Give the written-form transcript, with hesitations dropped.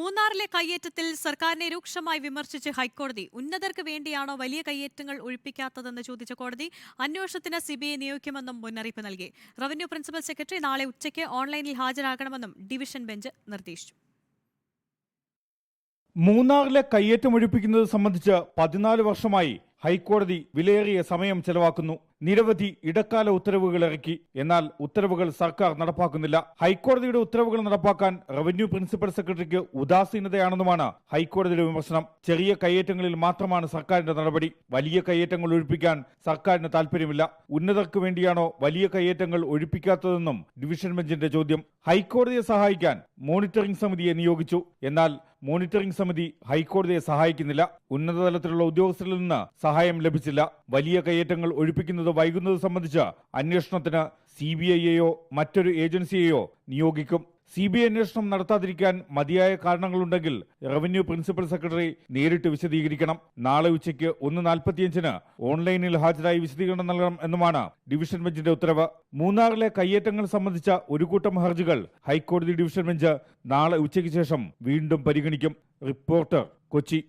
മൂന്നാറിലെ കയ്യേറ്റത്തിൽ സർക്കാരിനെ രൂക്ഷമായി വിമർശിച്ച് ഹൈക്കോടതി. ഉന്നതർക്ക് വേണ്ടിയാണോ വലിയ കയ്യേറ്റങ്ങൾ ഒഴിപ്പിക്കാത്തതെന്ന് ചോദിച്ച കോടതി അന്വേഷണത്തിന് സിബിഐ നിയോഗിക്കുമെന്നും മുന്നറിയിപ്പ് നൽകി. റവന്യൂ പ്രിൻസിപ്പൽ സെക്രട്ടറി നാളെ ഉച്ചയ്ക്ക് ഓൺലൈനിൽ ഹാജരാകണമെന്നും ഡിവിഷൻ ബെഞ്ച് നിർദ്ദേശിച്ചു. മൂന്നാറിലെ കയ്യേറ്റം ഒഴിപ്പിക്കുന്നത് സംബന്ധിച്ച് 14 വർഷമായി ഹൈക്കോടതി വിലയേറിയ സമയം ചെലവാക്കുന്നു. നിരവധി ഇടക്കാല ഉത്തരവുകൾ ഇറക്കി. എന്നാൽ ഉത്തരവുകൾ സർക്കാർ നടപ്പാക്കുന്നില്ല. ഹൈക്കോടതിയുടെ ഉത്തരവുകൾ നടപ്പാക്കാൻ റവന്യൂ പ്രിൻസിപ്പൽ സെക്രട്ടറിക്ക് ഉദാസീനതയാണെന്നുമാണ് ഹൈക്കോടതിയുടെ വിമർശനം. ചെറിയ കയ്യേറ്റങ്ങളിൽ മാത്രമാണ് സർക്കാരിന്റെ നടപടി. വലിയ കയ്യേറ്റങ്ങൾ ഒഴിപ്പിക്കാൻ സർക്കാരിന് താല്പര്യമില്ല. ഉന്നതർക്ക് വേണ്ടിയാണോ വലിയ കയ്യേറ്റങ്ങൾ ഒഴിപ്പിക്കാത്തതെന്നും ഡിവിഷൻ ബെഞ്ചിന്റെ ചോദ്യം. ഹൈക്കോടതിയെ സഹായിക്കാൻ മോണിറ്ററിംഗ് സമിതിയെ നിയോഗിച്ചു. എന്നാൽ മോണിറ്ററിംഗ് സമിതി ഹൈക്കോടതിയെ സഹായിക്കുന്നില്ല. ഉന്നതതലത്തിലുള്ള ഉദ്യോഗസ്ഥരിൽ നിന്ന് സഹായം ലഭിച്ചില്ല. വലിയ കയ്യേറ്റങ്ങൾ ഒഴിപ്പിക്കുന്നത് വൈകുന്നത് സംബന്ധിച്ച് അന്വേഷണത്തിന് സിബിഐയെയോ മറ്റൊരു ഏജൻസിയെയോ നിയോഗിക്കും. സിബിഐ അന്വേഷണം നടത്താതിരിക്കാൻ മതിയായ കാരണങ്ങളുണ്ടെങ്കിൽ റവന്യൂ പ്രിൻസിപ്പൽ സെക്രട്ടറി നേരിട്ട് വിശദീകരിക്കണം. നാളെ ഉച്ചയ്ക്ക് 1:45 ഓൺലൈനിൽ ഹാജരായി വിശദീകരണം നൽകണം എന്നുമാണ് ഡിവിഷൻ ബെഞ്ചിന്റെ ഉത്തരവ്. മൂന്നാറിലെ കയ്യേറ്റങ്ങൾ സംബന്ധിച്ച ഒരു കൂട്ടം ഹർജികൾ ഹൈക്കോടതി ഡിവിഷൻ ബെഞ്ച് നാളെ ഉച്ചയ്ക്ക് ശേഷം വീണ്ടും പരിഗണിക്കും. റിപ്പോർട്ടർ, കൊച്ചി.